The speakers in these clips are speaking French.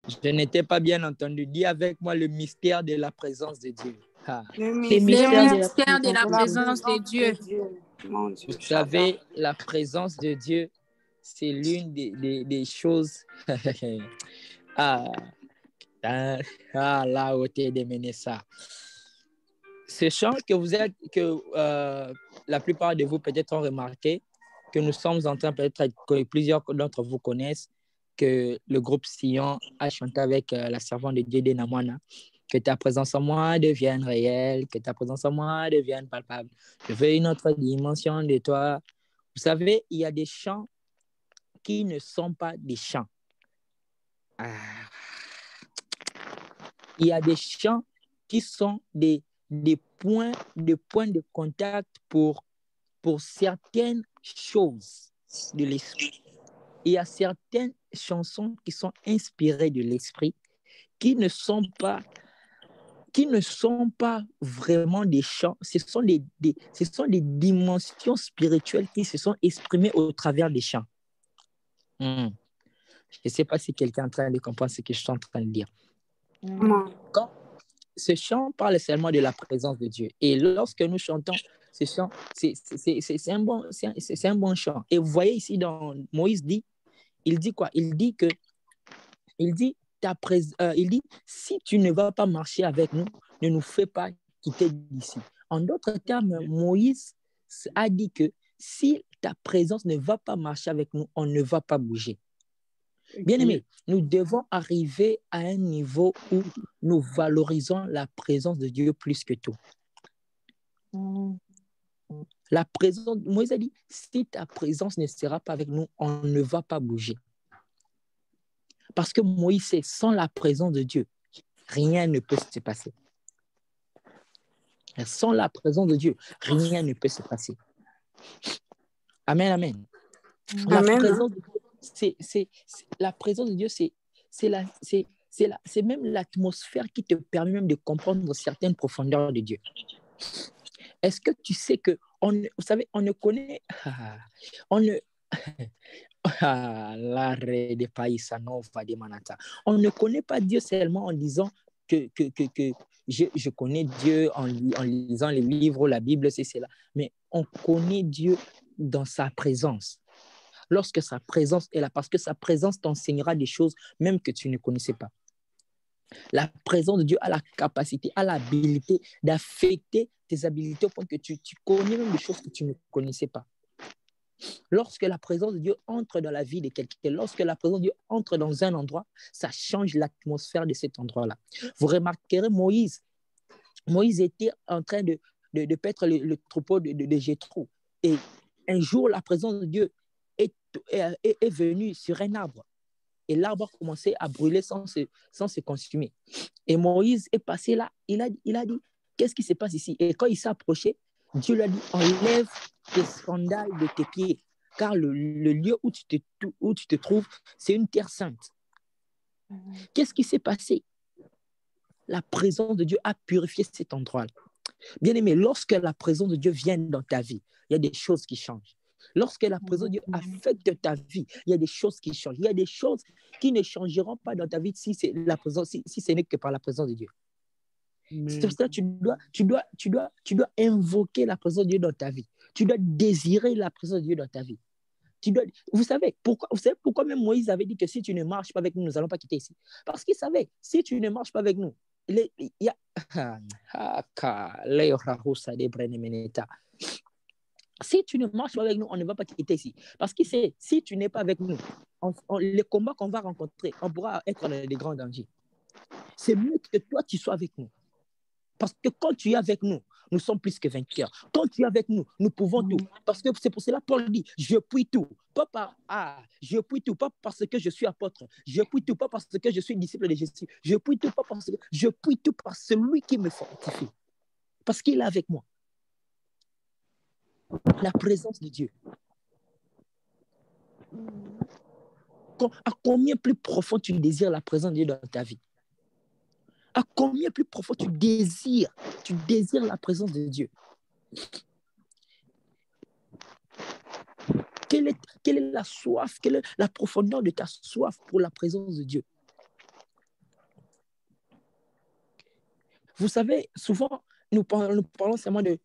Je n'étais pas bien entendu. Dis avec moi le mystère de la présence de Dieu. Ah. Le Le mystère de la présence de Dieu. Mon Dieu. Vous savez, la présence de Dieu, c'est l'une des choses. ah, là où tu es démené ça. Ce chant que la plupart de vous peut-être ont remarqué, que nous sommes en train, peut-être que plusieurs d'entre vous connaissent, que le groupe Sion a chanté avec la servante de Dieu Denamwana, que ta présence en moi devienne réelle, que ta présence en moi devienne palpable. Je veux une autre dimension de toi. Vous savez, il y a des chants qui ne sont pas des chants. Il y a des chants qui sont des points de contact pour certaines choses de l'esprit. Il y a certaines chansons qui sont inspirées de l'esprit, qui ne sont pas vraiment des chants. Ce sont des dimensions spirituelles qui se sont exprimées au travers des chants. Je ne sais pas si quelqu'un est en train de comprendre ce que je suis en train de dire. Quand ce chant parle seulement de la présence de Dieu. Et lorsque nous chantons ce chant, c'est un bon chant. Et vous voyez ici, dans Moïse il dit quoi? Il dit, si tu ne vas pas marcher avec nous, ne nous fais pas quitter d'ici. En d'autres termes, Moïse a dit que si ta présence ne va pas marcher avec nous, on ne va pas bouger. Bien-aimés, nous devons arriver à un niveau où nous valorisons la présence de Dieu plus que tout. La présence, Moïse a dit, si ta présence ne sera pas avec nous, on ne va pas bouger. Parce que Moïse sait, sans la présence de Dieu, rien ne peut se passer. Sans la présence de Dieu, rien ne peut se passer. Amen, amen. La présence de Dieu, la présence de Dieu, c'est même l'atmosphère qui te permet même de comprendre certaines profondeurs de Dieu. Est-ce que tu sais que, vous savez, on ne connaît, on ne connaît pas Dieu seulement en disant que je connais Dieu en lisant les livres, la Bible, c'est cela, mais on connaît Dieu dans sa présence. Lorsque sa présence est là, parce que sa présence t'enseignera des choses même que tu ne connaissais pas. La présence de Dieu a la capacité, a l'habilité d'affecter tes habilités au point que tu connais même des choses que tu ne connaissais pas. Lorsque la présence de Dieu entre dans la vie de quelqu'un, lorsque la présence de Dieu entre dans un endroit, ça change l'atmosphère de cet endroit-là. Vous remarquerez Moïse était en train de paître le troupeau de Jéthro. Et un jour, la présence de Dieu est venue sur un arbre. Et l'arbre a commencé à brûler sans se consumer. Et Moïse est passé là. Il a dit, qu'est-ce qui se passe ici? Et quand il s'est approché, Dieu lui a dit, enlève tes sandales de tes pieds, car le lieu où tu te trouves, c'est une terre sainte. Qu'est-ce qui s'est passé? La présence de Dieu a purifié cet endroit-là. Bien-aimé, lorsque la présence de Dieu vient dans ta vie, il y a des choses qui changent. Lorsque la présence de Dieu affecte ta vie, il y a des choses qui changent. Il y a des choses qui ne changeront pas dans ta vie si ce n'est que par la présence de Dieu. C'est pour ça que tu dois invoquer la présence de Dieu dans ta vie. Tu dois désirer la présence de Dieu dans ta vie. Vous savez pourquoi même Moïse avait dit que si tu ne marches pas avec nous, nous n'allons pas quitter ici. Parce qu'il savait, si tu ne marches pas avec nous, si tu ne marches pas avec nous, on ne va pas quitter ici. Parce qu'il sait, si tu n'es pas avec nous, les combats qu'on va rencontrer, on pourra être dans des grands dangers. C'est mieux que toi, tu sois avec nous. Parce que quand tu es avec nous, nous sommes plus que vainqueurs. Quand tu es avec nous, nous pouvons tout. Parce que c'est pour cela que Paul dit, je puis tout. Je puis tout, pas parce que je suis apôtre. Je puis tout, pas parce que je suis disciple de Jésus. Je puis tout, pas parce que je puis tout par celui qui me fortifie. Parce qu'il est avec moi. La présence de Dieu. À combien plus profond tu désires la présence de Dieu dans ta vie? À combien plus profond tu désires la présence de Dieu? Quelle est la soif, quelle est la profondeur de ta soif pour la présence de Dieu? Vous savez, souvent, nous parlons seulement de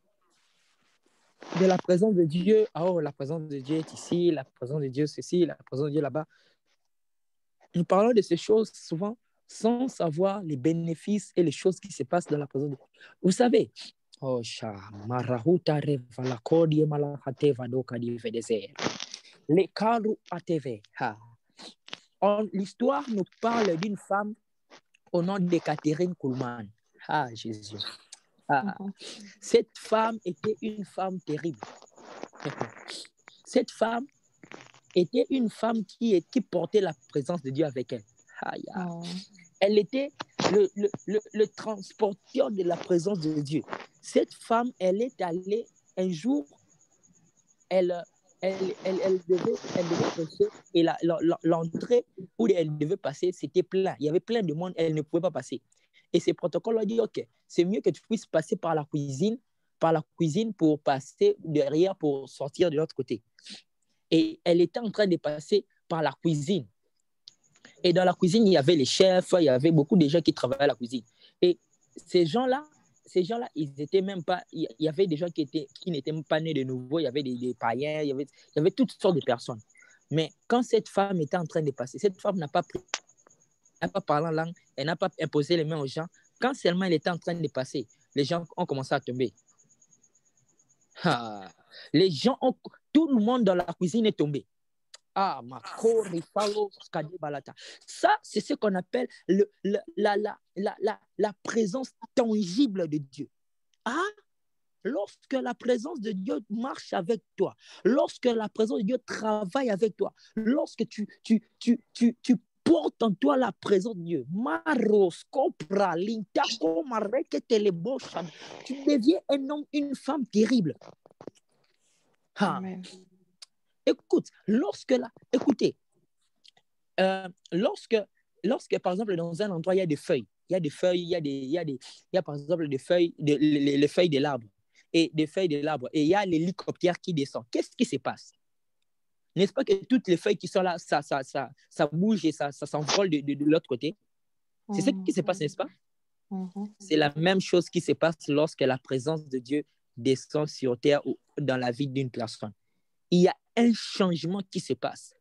la présence de Dieu. Oh, la présence de Dieu est ici, la présence de Dieu ceci, la présence de Dieu là-bas. Nous parlons de ces choses souvent sans savoir les bénéfices et les choses qui se passent dans la présence de Dieu. Vous savez, oh, marahuta revala kodi malahate vadoka di vedezer. Les karu ateve. L'histoire nous parle d'une femme au nom de Catherine Kuhlman. Ah, Jésus. Cette femme était une femme terrible. Cette femme était une femme qui portait la présence de Dieu avec elle. Elle était le transporteur de la présence de Dieu. Cette femme, elle est allée un jour, elle devait passer et l'entrée où elle devait passer, c'était plein. Il y avait plein de monde, elle ne pouvait pas passer. Et ce protocole a dit, OK, c'est mieux que tu puisses passer par la cuisine pour passer derrière, pour sortir de l'autre côté. Et elle était en train de passer par la cuisine. Et dans la cuisine, il y avait les chefs, il y avait beaucoup de gens qui travaillaient à la cuisine. Et ces gens-là, ils étaient même pas... Il y avait des gens qui n'étaient même pas nés de nouveau, il y avait des païens, il y avait toutes sortes de personnes. Mais quand cette femme était en train de passer, cette femme n'a pas parlé en langue, elle n'a pas imposé les mains aux gens. Quand seulement elle était en train de passer, les gens ont commencé à tomber. Tout le monde dans la cuisine est tombé. Ça, c'est ce qu'on appelle la présence tangible de Dieu. Lorsque la présence de Dieu marche avec toi, lorsque la présence de Dieu travaille avec toi, lorsque tu portes en toi la présence de Dieu, tu deviens un homme, une femme terrible. Amen. Lorsque, par exemple, dans un endroit, il y a des feuilles, il y a par exemple des feuilles, les feuilles de l'arbre, et des feuilles de l'arbre, et il y a l'hélicoptère qui descend. Qu'est-ce qui se passe? N'est-ce pas que toutes les feuilles qui sont là, ça bouge et ça s'envole de l'autre côté? C'est ce qui se passe, n'est-ce pas? C'est la même chose qui se passe lorsque la présence de Dieu descend sur terre ou dans la vie d'une personne. Il y a un changement qui se passe.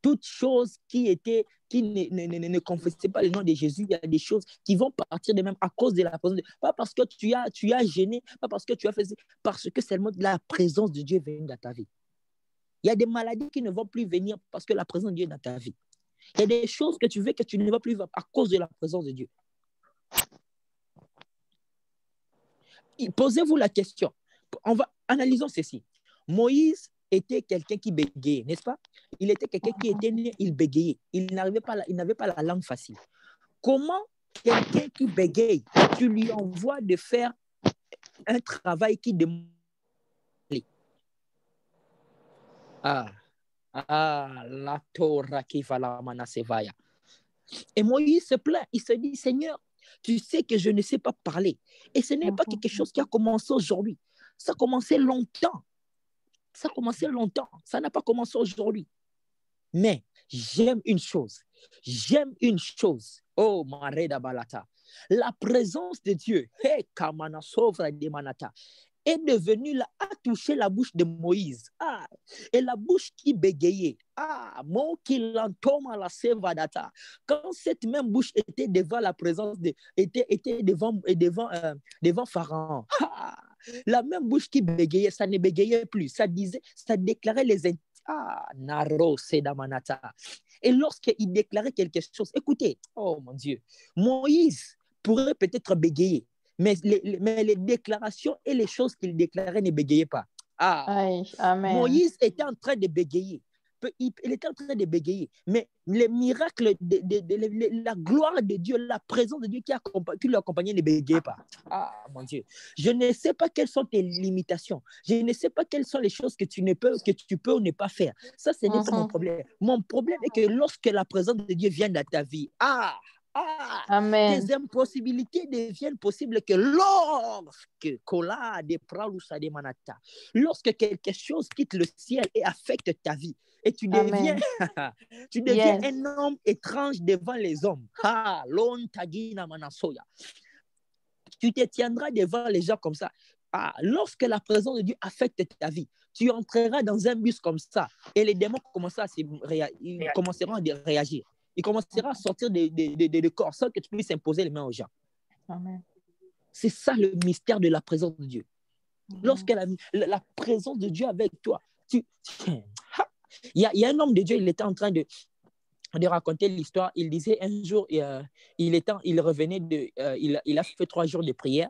Toutes choses qui ne confessaient pas le nom de Jésus, il y a des choses qui vont partir de même à cause de la présence de Dieu. Pas parce que tu as gêné, pas parce que tu as fait, parce que seulement la présence de Dieu vient dans ta vie. Il y a des maladies qui ne vont plus venir parce que la présence de Dieu est dans ta vie. Il y a des choses que tu veux que tu ne vas plus voir à cause de la présence de Dieu. Posez-vous la question. Analysons ceci. Moïse était quelqu'un qui bégayait, n'est-ce pas? Il était quelqu'un qui était né, il bégayait. Il n'avait pas la langue facile. Comment quelqu'un qui bégaye, tu lui envoies de faire un travail qui demande... la Torah qui va la manasevaya. Et Moïse se plaint, il se dit, Seigneur, tu sais que je ne sais pas parler. Et ce n'est pas quelque chose qui a commencé aujourd'hui. Ça a commencé longtemps. Ça n'a pas commencé aujourd'hui. Mais j'aime une chose. Oh, Mareda Balata. La présence de Dieu, Kamana Sovra de Manata, est devenue là, a touché la bouche de Moïse. Et la bouche qui bégayait. Mon qui l'entome à la Sevadata. Quand cette même bouche était devant la présence était devant Pharaon. La même bouche qui bégayait, ça ne bégayait plus. Ça déclarait les Naro Sedamanata. Et lorsqu'il déclarait quelque chose, écoutez, oh mon Dieu, Moïse pourrait peut-être bégayer, mais les déclarations et les choses qu'il déclarait ne bégayaient pas. Amen. Moïse était en train de bégayer. Il était en train de bégayer, mais les miracles, la gloire de Dieu, la présence de Dieu qui l'accompagnait ne bégayait pas. Mon Dieu. Je ne sais pas quelles sont tes limitations. Je ne sais pas quelles sont les choses que tu peux ou ne pas faire. Ça, ce n'est pas mon problème. Mon problème est que lorsque la présence de Dieu vient dans ta vie, Amen. tes impossibilités deviennent possibles que lorsque quelque chose quitte le ciel et affecte ta vie, et tu deviens un homme étrange devant les hommes. tu te tiendras devant les gens comme ça. Lorsque la présence de Dieu affecte ta vie, tu entreras dans un bus comme ça et les démons ils commenceront à réagir. Ils commenceront à sortir de corps sans que tu puisses imposer les mains aux gens. Amen. C'est ça le mystère de la présence de Dieu. Lorsque la présence de Dieu avec toi, il y a un homme de Dieu, il était en train de raconter l'histoire. Il disait un jour, il revenait il a fait 3 jours de prière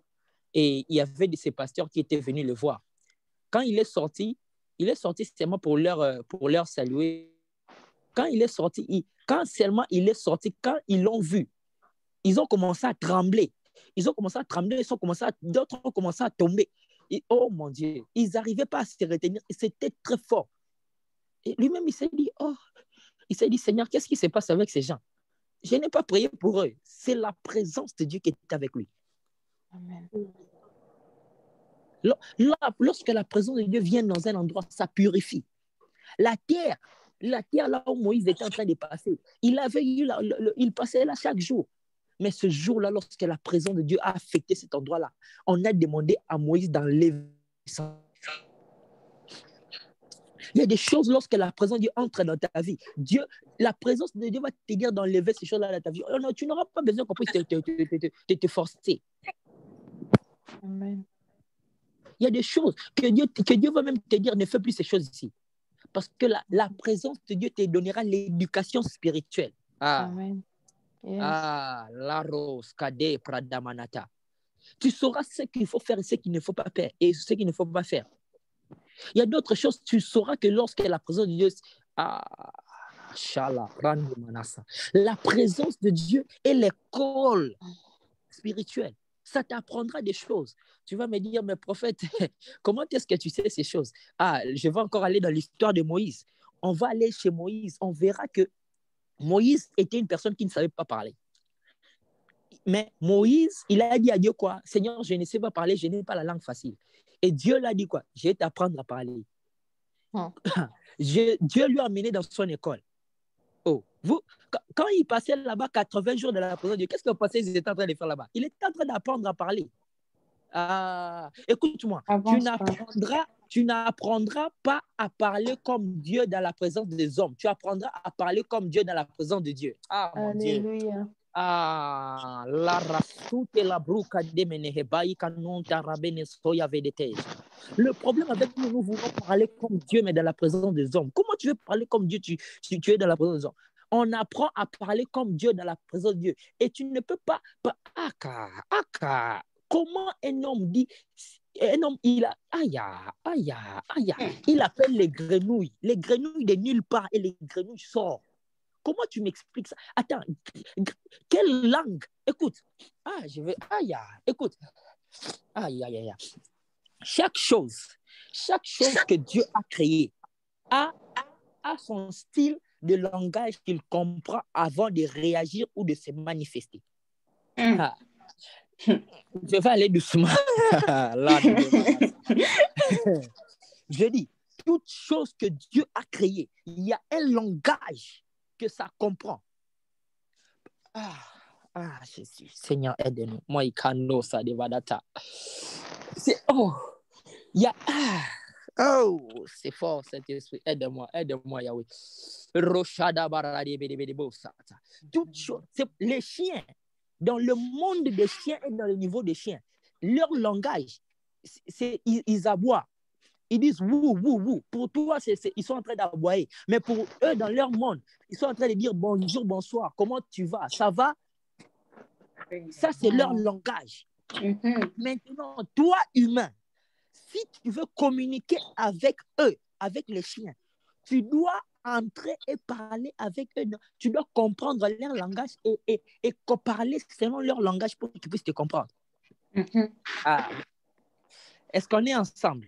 et il y avait de ses pasteurs qui étaient venus le voir. Quand il est sorti seulement pour leur saluer. Quand il est sorti, quand ils l'ont vu, ils ont commencé à trembler. D'autres ont commencé à tomber. Et, oh mon Dieu, ils n'arrivaient pas à se retenir. C'était très fort. Et lui-même, il s'est dit, Seigneur, qu'est-ce qui se passe avec ces gens? Je n'ai pas prié pour eux. C'est la présence de Dieu qui est avec lui. Amen. Lorsque la présence de Dieu vient dans un endroit, ça purifie. La terre là où Moïse était en train de passer, il passait là chaque jour. Mais ce jour-là, lorsque la présence de Dieu a affecté cet endroit-là, on a demandé à Moïse d'enlever ça. Il y a des choses lorsque la présence de Dieu entre dans ta vie. La présence de Dieu va te dire d'enlever ces choses-là dans ta vie. Oh non, tu n'auras pas besoin qu'on puisse te forcer. Amen. Il y a des choses que Dieu va même te dire, ne fais plus ces choses ici. Parce que la présence de Dieu te donnera l'éducation spirituelle. Amen. Yes. La rose, Kade, Pradamanata. Tu sauras ce qu'il faut faire et ce qu'il ne faut pas faire. Et ce qu'il ne faut pas faire. Il y a d'autres choses, tu sauras que lorsque la présence de Dieu... La présence de Dieu est l'école spirituelle. Ça t'apprendra des choses. Tu vas me dire, mais prophète, comment est-ce que tu sais ces choses? Je vais encore aller dans l'histoire de Moïse. On va aller chez Moïse. On verra que Moïse était une personne qui ne savait pas parler. Mais Moïse, il a dit à Dieu quoi? Seigneur, je ne sais pas parler, je n'ai pas la langue facile. Et Dieu l'a dit quoi? Je vais t'apprendre à parler. Dieu lui a amené dans son école. Quand il passait là-bas 80 jours de la présence de Dieu, qu'est-ce que vous pensez qu'ils étaient en train de faire là-bas? Il était en train d'apprendre à parler. Écoute-moi, tu n'apprendras pas à parler comme Dieu dans la présence des hommes. Tu apprendras à parler comme Dieu dans la présence de Dieu. Mon Dieu. Alléluia. La rasute la bruca de menehebai kanon tarabene soya vedete. Le problème avec nous voulons parler comme Dieu, mais dans la présence des hommes. Comment tu veux parler comme Dieu, tu es dans la présence des hommes? On apprend à parler comme Dieu dans la présence de Dieu. Et tu ne peux pas comment un homme dit, il appelle les grenouilles de nulle part et les grenouilles sortent. Comment tu m'expliques ça? Attends, quelle langue? Écoute, écoute, chaque chose que Dieu a créée a son style de langage qu'il comprend avant de réagir ou de se manifester. Je vais aller doucement. Je dis, toute chose que Dieu a créée, il y a un langage que ça comprend. Jésus, Seigneur, aide-nous. Moi, il canno ça de vadata. C'est c'est fort cet esprit. Aide-moi, Yahweh. Roshada baradi bedebedebo sata. Toute chose, c'est les chiens. Dans le monde des chiens et dans le niveau des chiens, leur langage, ils aboient. Ils disent wou, wou, wou. Pour toi, ils sont en train d'aboyer. Mais pour eux, dans leur monde, ils sont en train de dire bonjour, bonsoir. Comment tu vas? Ça va? Ça, c'est leur langage. Maintenant, toi, humain, si tu veux communiquer avec eux, avec les chiens, tu dois entrer et parler avec eux. Tu dois comprendre leur langage et parler selon leur langage pour qu'ils puissent te comprendre. Est-ce qu'on est ensemble?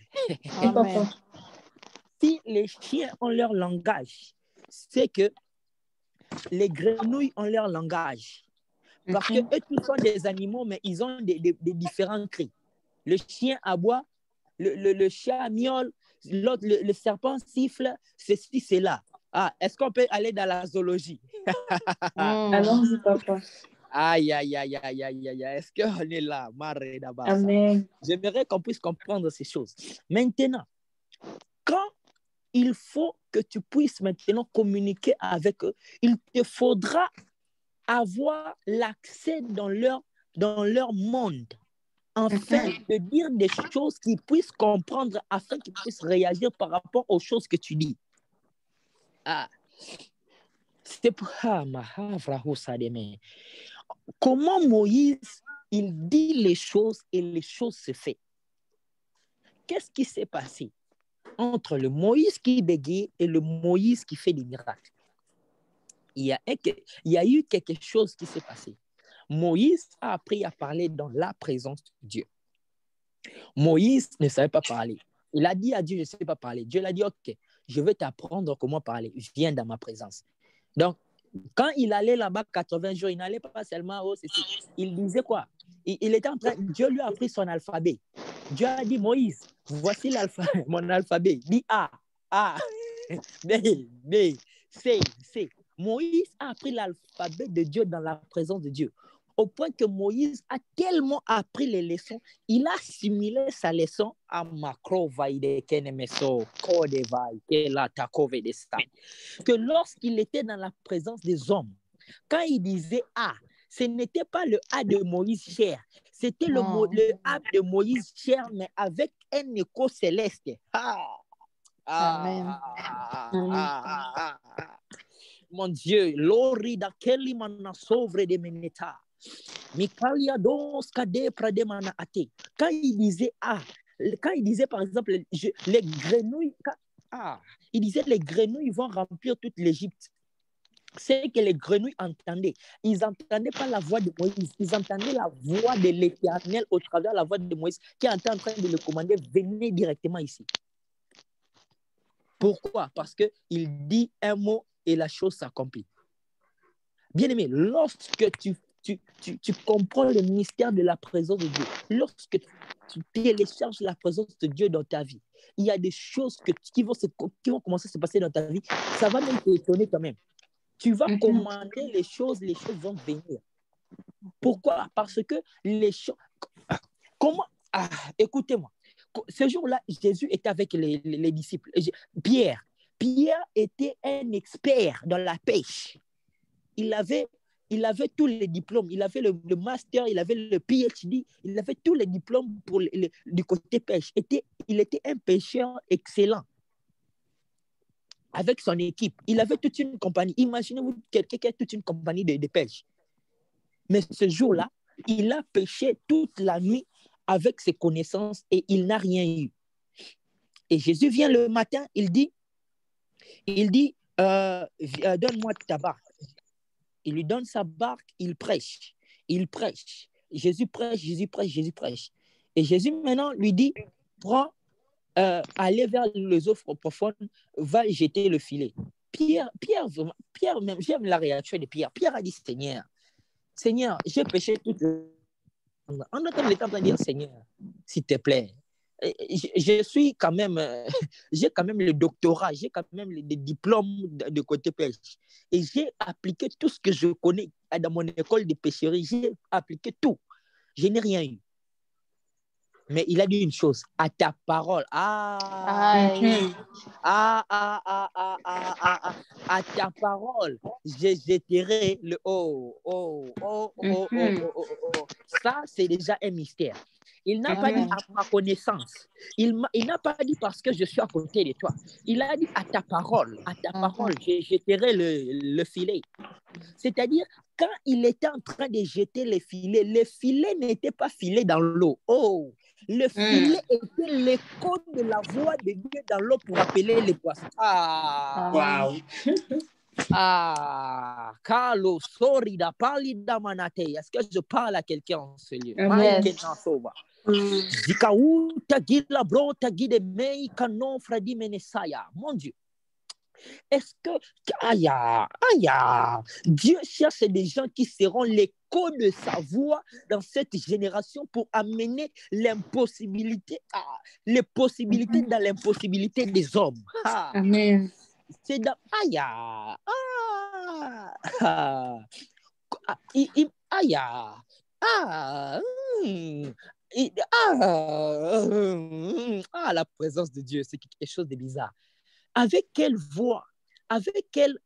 Amen. Si les chiens ont leur langage, c'est que les grenouilles ont leur langage. Parce que eux tous sont des animaux, mais ils ont des différents cris. Le chien aboie, le chat miaule, l'autre, le serpent siffle, ceci, c'est là. Est-ce qu'on peut aller dans la zoologie? Allons-y, papa. Aïe, aïe, aïe, aïe, aïe, aïe. Est-ce qu'on est là? Marre d'abord, ça. Amen. J'aimerais qu'on puisse comprendre ces choses. Maintenant, quand il faut que tu puisses maintenant communiquer avec eux, il te faudra avoir l'accès dans leur monde, afin de dire des choses qu'ils puissent comprendre, afin qu'ils puissent réagir par rapport aux choses que tu dis. Ah, c'est pour comment Moïse, il dit les choses et les choses se font. Qu'est-ce qui s'est passé entre le Moïse qui bégaye et le Moïse qui fait des miracles? Il y a eu quelque chose qui s'est passé. Moïse a appris à parler dans la présence de Dieu. Moïse ne savait pas parler. Il a dit à Dieu, je ne sais pas parler. Dieu l'a dit, ok, je vais t'apprendre comment parler. Viens dans ma présence. Donc, quand il allait là-bas 80 jours, il n'allait pas seulement, oh, c'est. Il disait quoi? Il était en train, Dieu lui a appris son alphabet. Dieu a dit, Moïse, voici mon alphabet. Dis A, A, B, B, C, C. Moïse a appris l'alphabet de Dieu dans la présence de Dieu. Au point que Moïse a tellement appris les leçons, il a assimilé sa leçon à que lorsqu'il était dans la présence des hommes, quand il disait A, ce n'était pas le A de Moïse cher, c'était le A de Moïse cher, mais avec un écho céleste. Amen. Mon Dieu, Lori da Kelly mana sauvre de meneta. Mikalia dos kade prademana ate. Quand il disait quand il disait par exemple les grenouilles, il disait les grenouilles vont remplir toute l'Égypte. C'est que les grenouilles entendaient. Ils n'entendaient pas la voix de Moïse, ils entendaient la voix de l'Éternel au travers de la voix de Moïse qui était en train de le commander, venez directement ici. Pourquoi? Parce qu'il dit un mot et la chose s'accomplit. Bien-aimé, lorsque tu comprends le mystère de la présence de Dieu, lorsque tu télécharges la présence de Dieu dans ta vie, il y a des choses qui vont commencer à se passer dans ta vie. Ça va même t'étonner quand même. Tu vas commander les choses vont venir. Pourquoi? Parce que les choses... Écoutez-moi. Ce jour-là, Jésus était avec les disciples. Pierre était un expert dans la pêche. Il avait tous les diplômes. Il avait le master, il avait le PhD, il avait tous les diplômes du côté pêche. Il était un pêcheur excellent. Avec son équipe, il avait toute une compagnie. Imaginez-vous quelqu'un qui a toute une compagnie de pêche. Mais ce jour-là, il a pêché toute la nuit avec ses connaissances et il n'a rien eu. Et Jésus vient le matin, il dit, donne-moi ta barque. Il lui donne sa barque, il prêche. Jésus prêche. Et Jésus maintenant lui dit, prends, allez vers les eaux profondes, va jeter le filet. Pierre, même, j'aime la réaction de Pierre. Pierre a dit, Seigneur, j'ai péché toute la nuit. En autant, il est en train de dire, Seigneur, s'il te plaît, j'ai quand même le doctorat, j'ai quand même des diplômes de côté pêche. Et j'ai appliqué tout ce que je connais dans mon école de pêcherie, j'ai appliqué tout. Je n'ai rien eu. Mais il a dit une chose, à ta parole. À ta parole, je jeterai le Ça, c'est déjà un mystère. Il n'a pas dit à ma connaissance. Il n'a pas dit parce que je suis à côté de toi. Il a dit à ta parole, je jeterai le filet. C'est-à-dire, quand il était en train de jeter les filets n'étaient pas filés dans l'eau. Le filet était l'écho de la voix de Dieu dans l'eau pour appeler les poissons. Carlo, sorida, palida manate. Est-ce que je parle à quelqu'un en ce lieu? Mon Dieu. Est-ce que Dieu cherche des gens qui seront l'écho de sa voix dans cette génération pour amener l'impossibilité, les possibilités dans l'impossibilité des hommes. Amen. C'est dans Aïe, ah, la présence de Dieu, c'est quelque chose de bizarre. Avec quelle voix, avec quel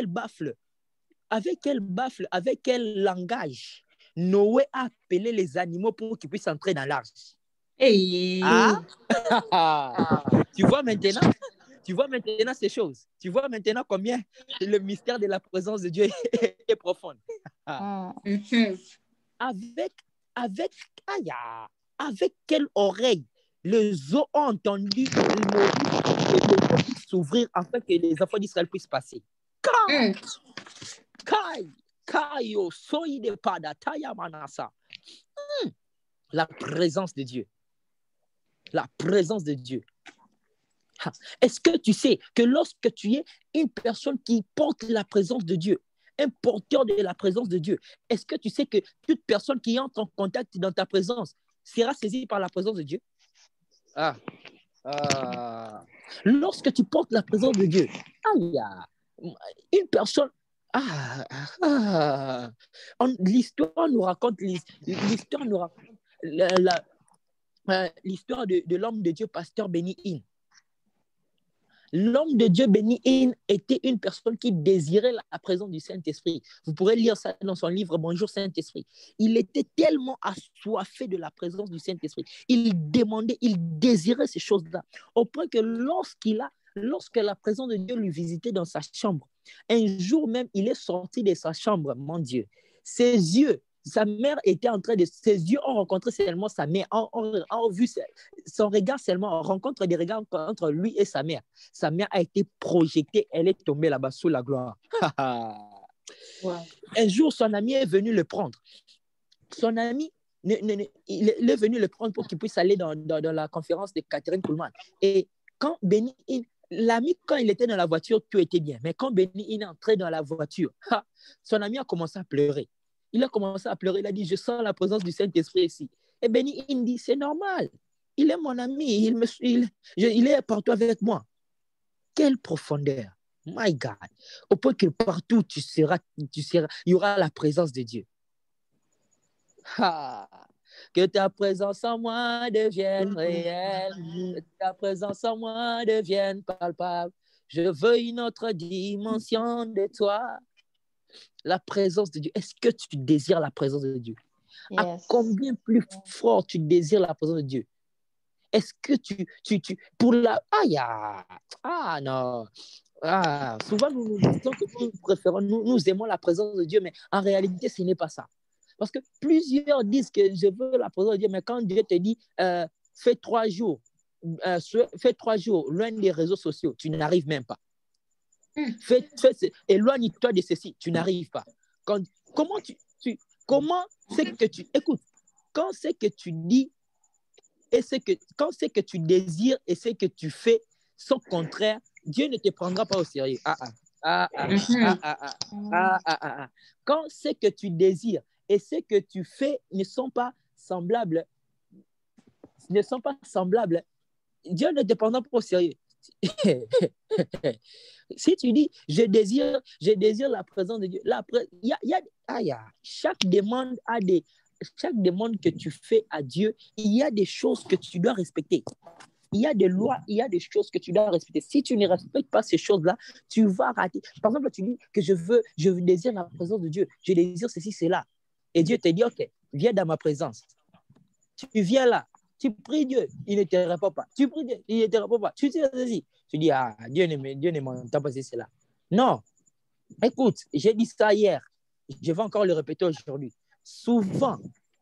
baffle, avec quel langage Noé a appelé les animaux pour qu'ils puissent entrer dans l'arche. Hey. Tu vois maintenant? Tu vois maintenant ces choses. Tu vois maintenant combien le mystère de la présence de Dieu est profond. Avec quelle oreille les eaux ont entendu s'ouvrir afin que les enfants d'Israël puissent passer. La présence de Dieu. La présence de Dieu. Est-ce que tu sais que lorsque tu es une personne qui porte la présence de Dieu, un porteur de la présence de Dieu, est-ce que tu sais que toute personne qui entre en contact dans ta présence sera saisie par la présence de Dieu? Lorsque tu portes la présence de Dieu, une personne... l'histoire nous raconte l'histoire de l'homme de Dieu, pasteur Benny Hinn. L'homme de Dieu Benny Hinn était une personne qui désirait la présence du Saint-Esprit. Vous pourrez lire ça dans son livre Bonjour Saint-Esprit. Il était tellement assoiffé de la présence du Saint-Esprit. Il désirait ces choses-là. Au point que lorsque la présence de Dieu lui visitait dans sa chambre, un jour même, il est sorti de sa chambre, mon Dieu. Ses yeux, sa mère était en train de... Ses yeux ont rencontré seulement sa mère, ont vu son regard seulement, rencontre des regards entre lui et sa mère. Sa mère a été projetée, elle est tombée là-bas sous la gloire. Wow. Un jour, son ami est venu le prendre. Son ami, il est venu le prendre pour qu'il puisse aller dans la conférence de Catherine Kuhlman. Et quand Benny Hinn, l'ami, quand il était dans la voiture, tout était bien. Mais quand Benny Hinn est entré dans la voiture, son ami a commencé à pleurer. Il a commencé à pleurer. Il a dit, je sens la présence du Saint-Esprit ici. Et Benny Hinn dit, c'est normal. Il est mon ami. Il est partout avec moi. Quelle profondeur. My God. Au point que partout tu seras, il y aura la présence de Dieu. Que ta présence en moi devienne réelle. Que ta présence en moi devienne palpable. Je veux une autre dimension de toi. La présence de Dieu. Est-ce que tu désires la présence de Dieu? Yes. À combien plus fort tu désires la présence de Dieu? Est-ce que tu pour la... non. Souvent, nous disons que nous préférons, nous aimons la présence de Dieu, mais en réalité, ce n'est pas ça. Parce que plusieurs disent que je veux la présence de Dieu, mais quand Dieu te dit, fais 3 jours loin des réseaux sociaux, tu n'arrives même pas. Éloigne-toi de ceci, tu n'arrives pas. Comment c'est que tu écoutes, quand c'est que tu dis et quand c'est que tu désires et c'est que tu fais son contraire, Dieu ne te prendra pas au sérieux. Quand c'est que tu désires et ce que tu fais ne sont pas semblables, Dieu ne te prendra pas au sérieux. Si tu dis, je désire la présence de Dieu, chaque demande que tu fais à Dieu, il y a des choses que tu dois respecter. Il y a des lois, il y a des choses que tu dois respecter. Si tu ne respectes pas ces choses-là, tu vas rater. Par exemple, tu dis que je désire la présence de Dieu, je désire ceci, cela. Et Dieu te dit, ok, viens dans ma présence. Tu viens là, tu pries Dieu, il ne te répond pas. Tu pries Dieu, il ne te répond pas. Tu dis, Dieu ne m'entend pas, c'est cela. Non, écoute, j'ai dit ça hier, je vais encore le répéter aujourd'hui. Souvent,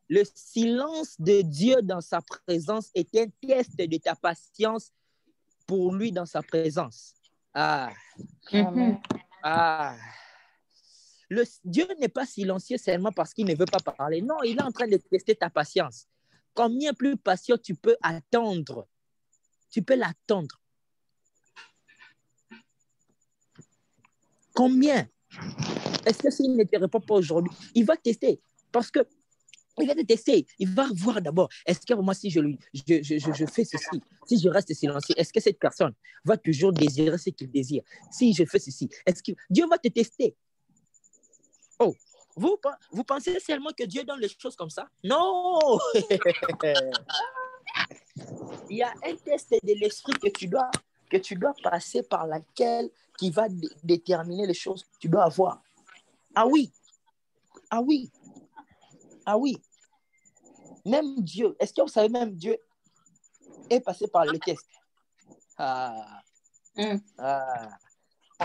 le silence de Dieu dans sa présence est un test de ta patience pour lui dans sa présence. Dieu n'est pas silencieux seulement parce qu'il ne veut pas parler. Non, il est en train de tester ta patience. Combien plus patient tu peux attendre? Tu peux l'attendre. Combien? Est-ce que s'il ne te répond pas aujourd'hui, il va tester? Parce que il va te tester. Il va voir d'abord, est-ce que moi, si je fais ceci, si je reste silencieux, est-ce que cette personne va toujours désirer ce qu'il désire? Si je fais ceci, Dieu va te tester. Oh, Vous pensez seulement que Dieu donne les choses comme ça? Non! Il y a un test de l'esprit que tu dois passer par laquelle qui va déterminer les choses que tu dois avoir. Ah oui, ah oui, ah oui. Même Dieu, est-ce que vous savez, même Dieu est passé par le test? Ah, ah.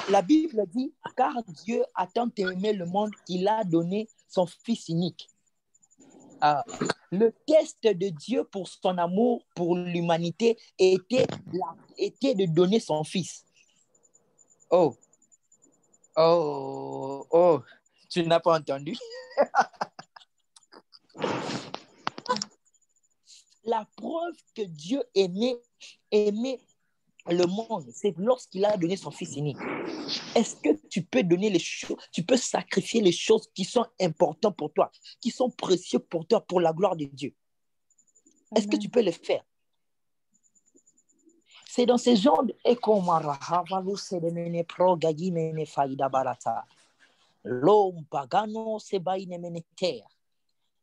La Bible dit, car Dieu a tant aimé le monde qu'il a donné son Fils unique. Ah, le test de Dieu pour son amour pour l'humanité était de donner son Fils. Oh, oh, oh, tu n'as pas entendu? La preuve que Dieu aimait le monde, c'est lorsqu'il a donné son Fils unique. Est-ce que tu peux donner les choses, tu peux sacrifier les choses qui sont importantes pour toi, qui sont précieuses pour toi, pour la gloire de Dieu? Est-ce que tu peux le faire? C'est dans ces genres de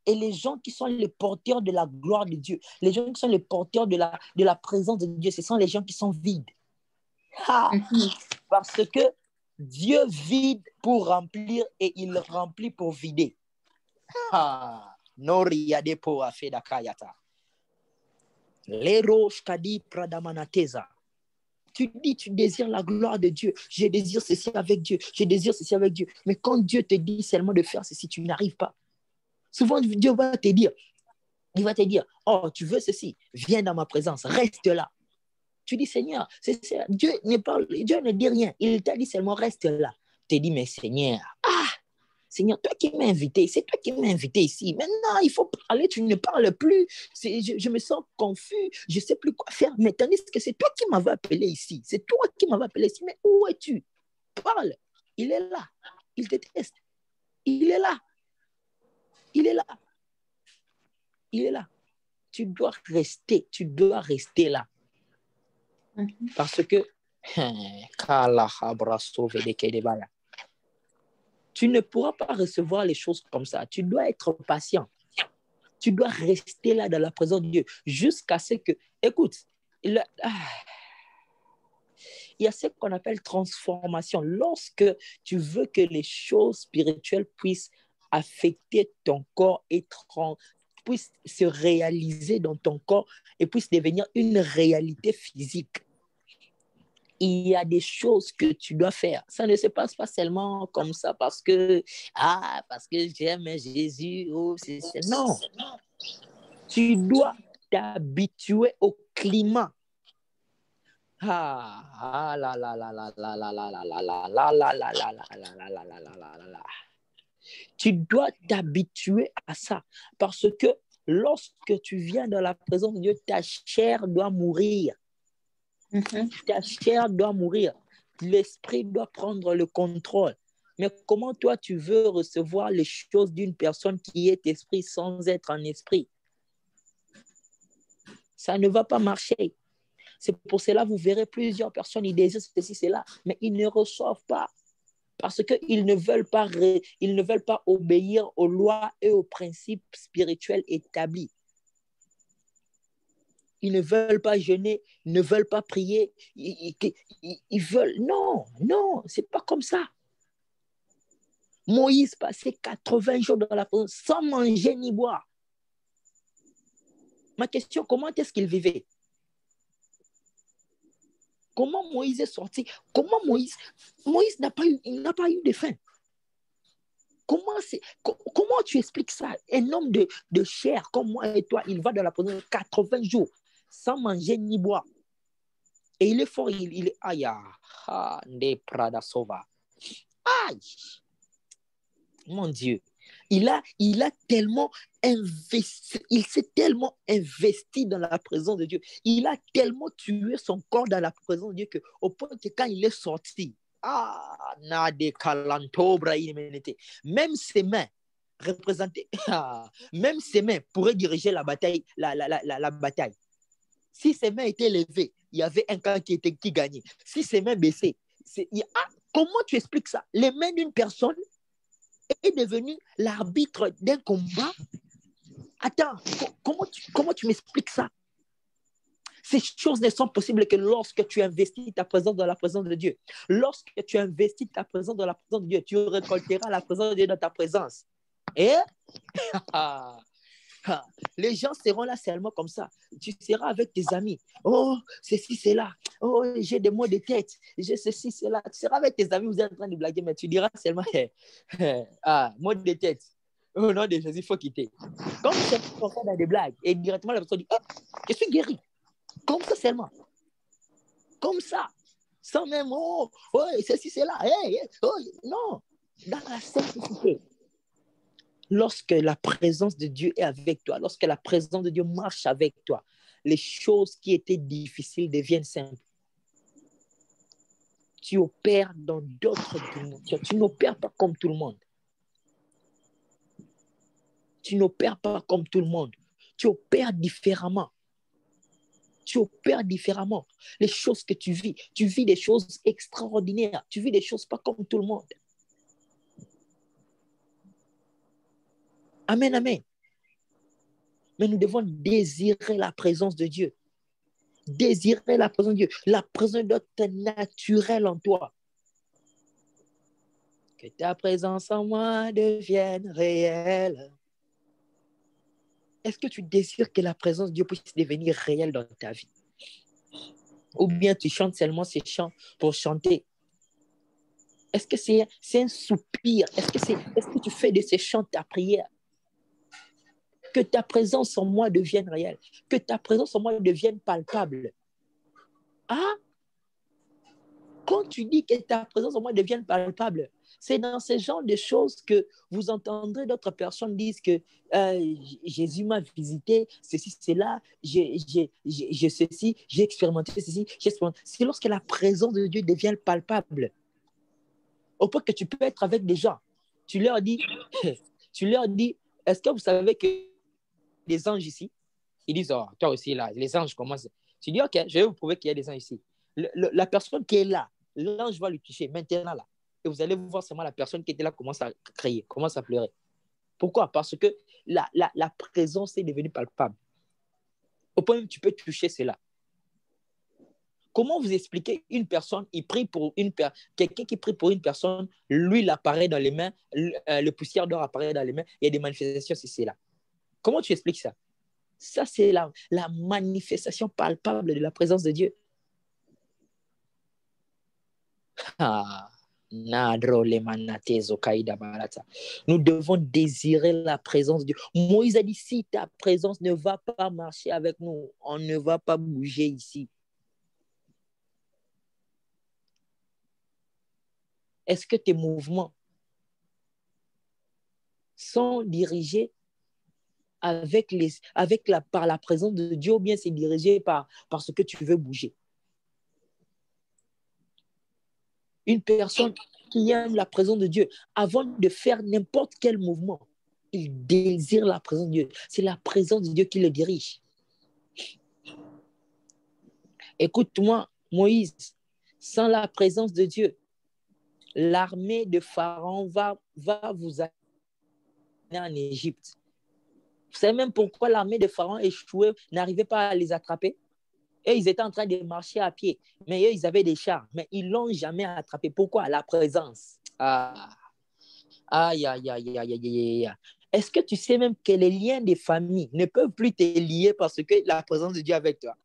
et les gens qui sont les porteurs de la gloire de Dieu, les gens qui sont les porteurs de la présence de Dieu, ce sont les gens qui sont vides. Parce que Dieu vide pour remplir et il remplit pour vider. Tu dis, tu désires la gloire de Dieu. Je désire ceci avec Dieu. Je désire ceci avec Dieu. Mais quand Dieu te dit seulement de faire ceci, tu n'arrives pas. Souvent, Dieu va te dire, il va te dire, oh, tu veux ceci, viens dans ma présence, reste là. Tu dis, Seigneur, Dieu ne dit rien. Il t'a dit seulement, reste là. Tu te dis, mais Seigneur, Seigneur, toi qui m'as invité, c'est toi qui m'as invité ici. Maintenant, il faut parler, tu ne parles plus. Je me sens confus, je ne sais plus quoi faire. Mais tandis que c'est toi qui m'avais appelé ici. C'est toi qui m'avais appelé ici. Mais où es-tu? Parle. Il est là. Il te teste. Il est là. Il est là. Il est là. Tu dois rester là. Parce que tu ne pourras pas recevoir les choses comme ça. Tu dois être patient. Tu dois rester là dans la présence de Dieu jusqu'à ce que... Écoute, il y a ce qu'on appelle transformation. Lorsque tu veux que les choses spirituelles puissent affecter ton corps et puissent se réaliser dans ton corps et puissent devenir une réalité physique, il y a des choses que tu dois faire. Ça ne se passe pas seulement comme ça parce que j'aime Jésus. Non. Tu dois t'habituer au climat. Tu dois t'habituer à ça parce que lorsque tu viens dans la présence de Dieu, ta chair doit mourir. Ta chair doit mourir. L'esprit doit prendre le contrôle. Mais comment toi, tu veux recevoir les choses d'une personne qui est esprit sans être en esprit? Ça ne va pas marcher. C'est pour cela que vous verrez plusieurs personnes, ils désirent ceci, cela, mais ils ne reçoivent pas parce qu'ils ne veulent pas obéir aux lois et aux principes spirituels établis. Ils ne veulent pas jeûner, ils ne veulent pas prier, ils veulent... Non, c'est pas comme ça. Moïse passait 80 jours dans la présence sans manger ni boire. Ma question, comment est-ce qu'il vivait? Comment Moïse est sorti? Comment Moïse n'a pas eu de faim? Comment tu expliques ça? Un homme de chair comme moi et toi, il va dans la présence 80 jours sans manger ni boire. Et il est fort, il est aïe, Prada Sova. Aïe! Mon Dieu, il a tellement investi, il s'est tellement investi dans la présence de Dieu. Il a tellement tué son corps dans la présence de Dieu qu'au point que quand il est sorti, même ses mains représentaient, même ses mains pourraient diriger la bataille, la bataille. Si ses mains étaient levées, il y avait un camp qui gagnait. Si ses mains baissaient, comment tu expliques ça? Les mains d'une personne est devenu l'arbitre d'un combat. Attends, comment tu m'expliques ça? Ces choses ne sont possibles que lorsque tu investis ta présence dans la présence de Dieu. Lorsque tu investis ta présence dans la présence de Dieu, tu récolteras la présence de Dieu dans ta présence. Et les gens seront là seulement comme ça. Tu seras avec tes amis. Oh, ceci, c'est là. Oh, j'ai des maux de tête. J'ai ceci, c'est là. Tu seras avec tes amis, vous êtes en train de blaguer, mais tu diras seulement maux de tête. Au nom de Jésus, il faut quitter. Comme c'est comme ça dans des blagues, et directement la personne dit, oh, je suis guéri. Comme ça seulement. Comme ça. Sans même, oh, ceci, c'est là. Hey, oh, non. Dans la simplicité. Lorsque la présence de Dieu est avec toi, lorsque la présence de Dieu marche avec toi, les choses qui étaient difficiles deviennent simples. Tu opères dans d'autres dimensions. Tu n'opères pas comme tout le monde. Tu n'opères pas comme tout le monde. Tu opères différemment. Tu opères différemment. Les choses que tu vis des choses extraordinaires. Tu vis des choses pas comme tout le monde. Amen, amen. Mais nous devons désirer la présence de Dieu. Désirer la présence de Dieu. La présence doit être naturelle en toi. Que ta présence en moi devienne réelle. Est-ce que tu désires que la présence de Dieu puisse devenir réelle dans ta vie? Ou bien tu chantes seulement ces chants pour chanter? Est-ce que c'est un soupir? Est-ce que tu fais de ces chants ta prière? Que ta présence en moi devienne réelle. Que ta présence en moi devienne palpable. Ah? Quand tu dis que ta présence en moi devienne palpable, c'est dans ce genre de choses que vous entendrez d'autres personnes dire que Jésus m'a visité, ceci, cela, j'ai ceci, j'ai expérimenté ceci, c'est lorsque la présence de Dieu devient palpable. Au point que tu peux être avec des gens, tu leur dis, est-ce que vous savez que les anges ici? Ils disent, oh, toi aussi là, les anges commencent. Tu dis, ok, je vais vous prouver qu'il y a des anges ici. La personne qui est là, l'ange va lui toucher maintenant là. Et vous allez voir seulement la personne qui était là commence à crier, commence à pleurer. Pourquoi? Parce que la présence est devenue palpable. Au point où tu peux toucher cela. Comment vous expliquez une personne, quelqu'un qui prie pour une personne, lui, il apparaît dans les mains, le poussière d'or apparaît dans les mains, il y a des manifestations, c'est là. Comment tu expliques ça? Ça, c'est la manifestation palpable de la présence de Dieu. Nous devons désirer la présence de Dieu. Moïse a dit, si ta présence ne va pas marcher avec nous, on ne va pas bouger ici. Est-ce que tes mouvements sont dirigés par la présence de Dieu ou bien c'est dirigé par ce que tu veux bouger? Une personne qui aime la présence de Dieu, avant de faire n'importe quel mouvement, il désire la présence de Dieu. C'est la présence de Dieu qui le dirige. Écoute-moi, Moïse, sans la présence de Dieu, l'armée de Pharaon va vous amener en Égypte. Vous savez même pourquoi l'armée de Pharaon échouait, n'arrivait pas à les attraper? Et ils étaient en train de marcher à pied, mais eux, ils avaient des chars, mais ils ne l'ont jamais attrapé. Pourquoi? La présence. Aïe. Est-ce que tu sais même que les liens des familles ne peuvent plus te lier parce que la présence de Dieu est avec toi?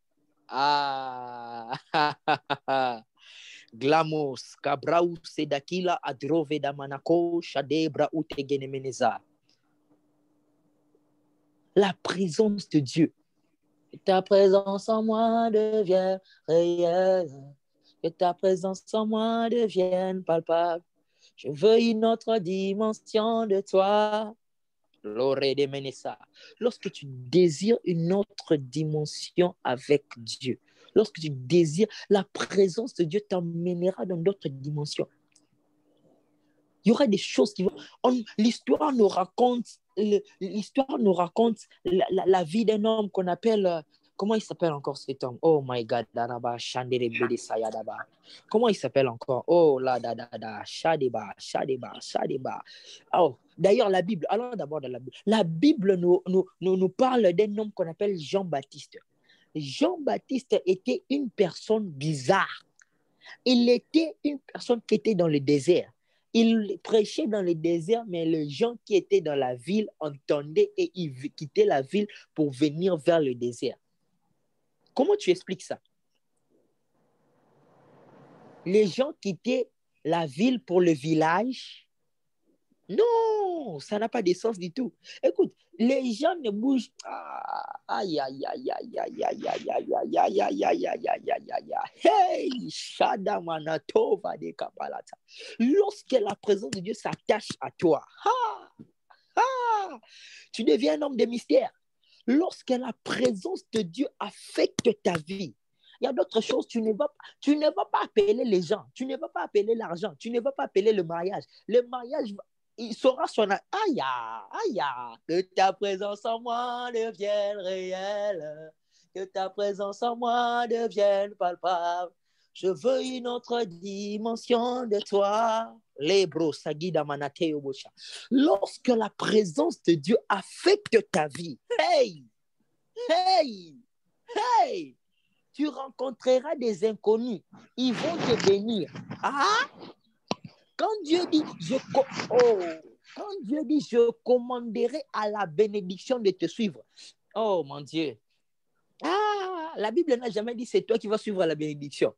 Glamos, Kabraou, Sedakila, Adrove, Damanako, Shadebra, Utegenemeneza. La présence de Dieu. Que ta présence en moi devienne réelle. Que ta présence en moi devienne palpable. Je veux une autre dimension de toi. Lorsque tu désires une autre dimension avec Dieu, lorsque tu désires, la présence de Dieu t'emmènera dans d'autres dimensions. Il y aura des choses qui vont... L'histoire nous raconte la vie d'un homme qu'on appelle Comment il s'appelle encore cet homme? Oh my God, Daraba, Shandere Bede Sayadaba. Comment il s'appelle encore? Oh là, Shadeba, Shadeba, Shadeba. Oh, d'ailleurs, la Bible, allons d'abord dans la Bible. La Bible nous parle d'un homme qu'on appelle Jean-Baptiste. Jean-Baptiste était une personne bizarre. Il était une personne qui était dans le désert. Il prêchait dans le désert, mais les gens qui étaient dans la ville entendaient et ils quittaient la ville pour venir vers le désert. Comment tu expliques ça? Les gens quittaient la ville pour le village? Non, ça n'a pas de sens du tout. Écoute, les gens ne bougent. Aïe, aïe, aïe, aïe, aïe, aïe, aïe, aïe, aïe, aïe, aïe, aïe, aïe, aïe, aïe, aïe. Hey, Shadamanatova de Kapalata. Lorsque la présence de Dieu s'attache à toi, tu deviens un homme de mystère. Lorsque la présence de Dieu affecte ta vie, il y a d'autres choses, tu ne vas pas appeler les gens, tu ne vas pas appeler l'argent, tu ne vas pas appeler le mariage. Le mariage, il saura son... Aïe, aïe, que ta présence en moi devienne réelle, que ta présence en moi devienne palpable. Je veux une autre dimension de toi. Lorsque la présence de Dieu affecte ta vie, hey, hey, hey, tu rencontreras des inconnus. Ils vont te bénir. Quand Dieu dit, je commanderai à la bénédiction de te suivre. Oh mon Dieu. La Bible n'a jamais dit c'est toi qui vas suivre la bénédiction.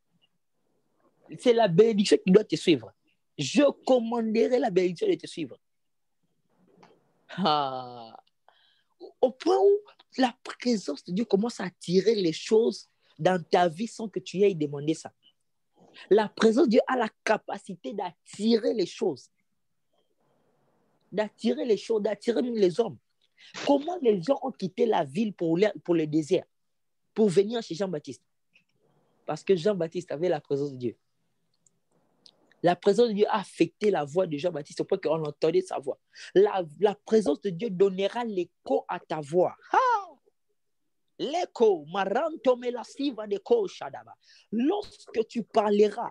C'est la bénédiction qui doit te suivre. Je commanderai la bénédiction de te suivre. Au point où la présence de Dieu commence à attirer les choses dans ta vie sans que tu aies demandé ça. La présence de Dieu a la capacité d'attirer les choses. D'attirer même les hommes. Comment les gens ont quitté la ville pour le désert, pour venir chez Jean-Baptiste? Parce que Jean-Baptiste avait la présence de Dieu. La présence de Dieu a affecté la voix de Jean-Baptiste au point qu'on entendait sa voix. La présence de Dieu donnera l'écho à ta voix. L'écho, marantome la siva de ko shadaba. Lorsque tu parleras,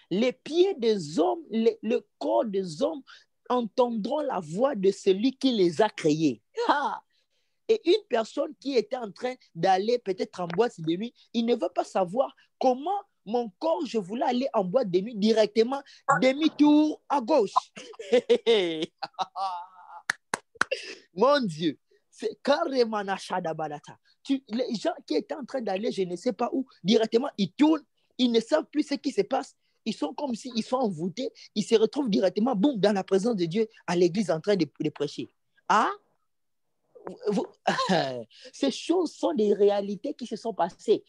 les pieds des hommes, le corps des hommes entendront la voix de celui qui les a créés. Et une personne qui était en train d'aller peut-être en boîte de nuit, il ne veut pas savoir comment mon corps, je voulais aller en boîte de nuit directement, demi-tour à gauche. Mon Dieu, c'est carrément Nashadabalata. Les gens qui étaient en train d'aller, je ne sais pas où, directement, ils tournent, ils ne savent plus ce qui se passe. Ils sont comme s'ils sont envoûtés, ils se retrouvent directement, boum, dans la présence de Dieu, à l'église en train de prêcher. Ces choses sont des réalités qui se sont passées.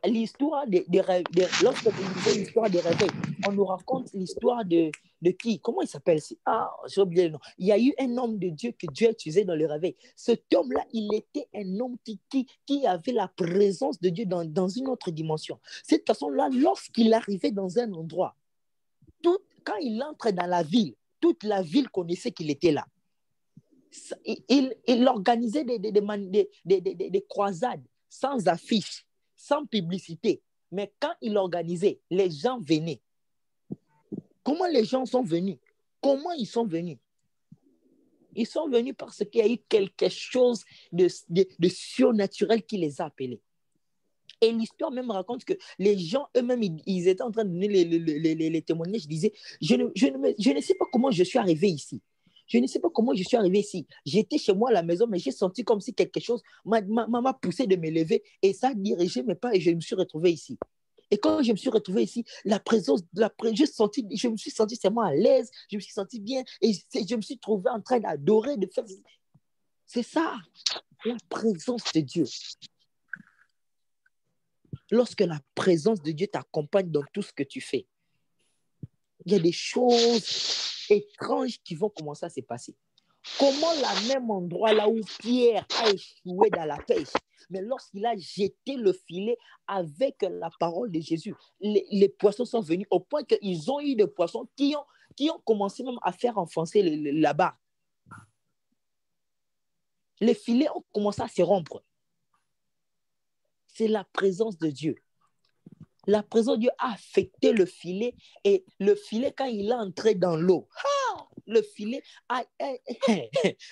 L'histoire lorsque vous lisez l'histoire des réveils, on nous raconte l'histoire de qui? Comment il s'appelle? J'ai oublié le nom. Il y a eu un homme de Dieu que Dieu a utilisé dans le réveil. Cet homme-là, il était un homme qui avait la présence de Dieu dans une autre dimension. Cette personne-là, lorsqu'il arrivait dans un endroit, quand il entre dans la ville, toute la ville connaissait qu'il était là. Il organisait des croisades sans affiche, sans publicité. Mais quand il organisait, les gens venaient. Comment les gens sont venus? Comment ils sont venus? Ils sont venus parce qu'il y a eu quelque chose de surnaturel qui les a appelés. Et l'histoire même raconte que les gens eux-mêmes, ils étaient en train de donner les témoignages. Ils disaient, je ne sais pas comment je suis arrivé ici. Je ne sais pas comment je suis arrivé ici. J'étais chez moi à la maison, mais j'ai senti comme si quelque chose m'a poussé de me lever et ça a dirigé mes pas et je me suis retrouvé ici. Et quand je me suis retrouvé ici, je me suis senti seulement à l'aise, je me suis senti bien et je me suis trouvé en train d'adorer, de faire. C'est ça, la présence de Dieu. Lorsque la présence de Dieu t'accompagne dans tout ce que tu fais, il y a des choses étranges qui vont commencer à se passer. Comment le même endroit là où Pierre a échoué dans la pêche, mais lorsqu'il a jeté le filet avec la parole de Jésus, les poissons sont venus au point qu'ils ont eu des poissons qui ont commencé même à faire enfoncer la barre. Les filets ont commencé à se rompre. C'est la présence de Dieu. La présence de Dieu a affecté le filet et le filet, quand il est entré dans l'eau, le filet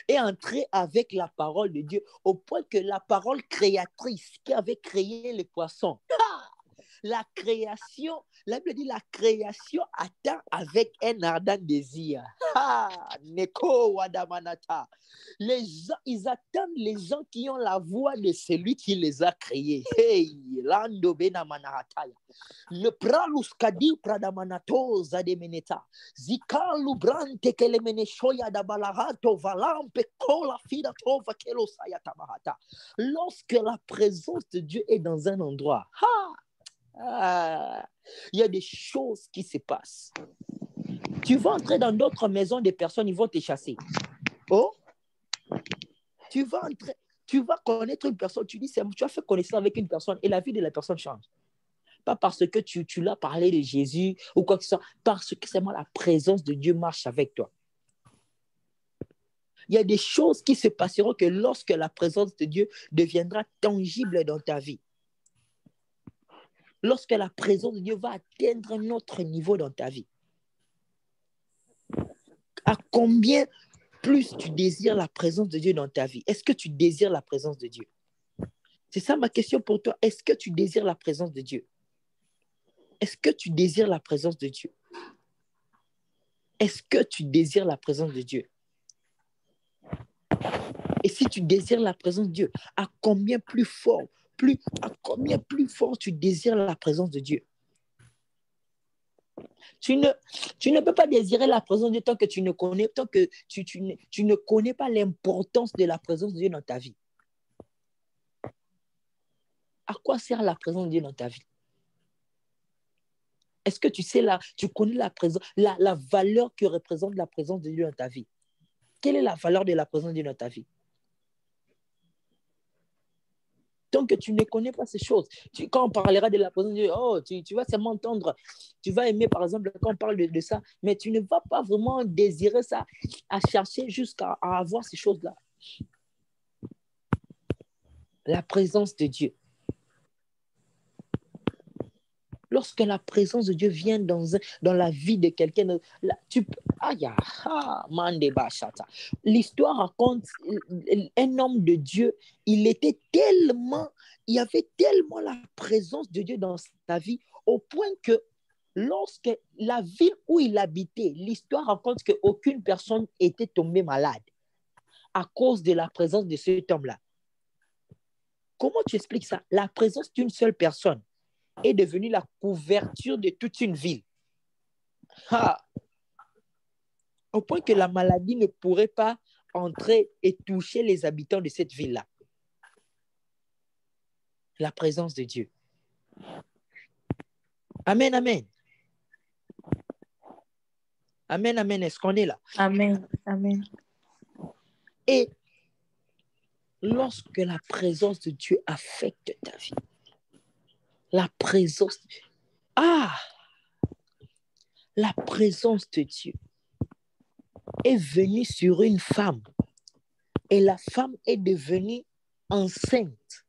est entré avec la parole de Dieu au point que la parole créatrice qui avait créé les poissons, la création, la Bible dit la création attend avec un ardent désir. Neko Wadamanata. Les gens, ils attendent les gens qui ont la voix de celui qui les a créés. Hey, Lando Benamanahataya. Le praluskadi pradamanato zademeneta. Zikalu brante kelemene shoya da balarato valampe kola fida tova kelo sayatamahata. Lorsque la présence de Dieu est dans un endroit, il y a des choses qui se passent. Tu vas entrer dans d'autres maisons, des personnes, ils vont te chasser. Oh, tu vas connaître une personne, tu as fait connaissance avec une personne et la vie de la personne change. Pas parce que tu l'as parlé de Jésus ou quoi que ce soit, parce que seulement la présence de Dieu marche avec toi. Il y a des choses qui se passeront que lorsque la présence de Dieu deviendra tangible dans ta vie. Lorsque la présence de Dieu va atteindre un autre niveau dans ta vie. À combien plus tu désires la présence de Dieu dans ta vie? Est-ce que tu désires la présence de Dieu? C'est ça ma question pour toi. Est-ce que tu désires la présence de Dieu? Est-ce que tu désires la présence de Dieu? Est-ce que tu désires la présence de Dieu? Et si tu désires la présence de Dieu, à combien plus fort tu désires la présence de Dieu? Tu ne peux pas désirer la présence de Dieu tant que tu ne connais pas l'importance de la présence de Dieu dans ta vie. À quoi sert la présence de Dieu dans ta vie? Est-ce que tu connais la présence, la valeur que représente la présence de Dieu dans ta vie? Quelle est la valeur de la présence de Dieu dans ta vie? Tant que tu ne connais pas ces choses, quand on parlera de la présence de Dieu, tu vas seulement entendre, tu vas aimer par exemple quand on parle de ça, mais tu ne vas pas vraiment désirer ça, à chercher jusqu'à avoir ces choses-là. La présence de Dieu. Lorsque la présence de Dieu vient dans la vie de quelqu'un, l'histoire raconte un homme de Dieu, il y avait tellement la présence de Dieu dans sa vie, au point que lorsque la ville où il habitait, l'histoire raconte qu'aucune personne était tombée malade à cause de la présence de cet homme-là. Comment tu expliques ça? La présence d'une seule personne est devenue la couverture de toute une ville. Au point que la maladie ne pourrait pas entrer et toucher les habitants de cette ville-là. La présence de Dieu. Amen, amen. Amen, amen. Est-ce qu'on est là? Amen, amen. Et lorsque la présence de Dieu affecte ta vie, la présence de Dieu est venue sur une femme et la femme est devenue enceinte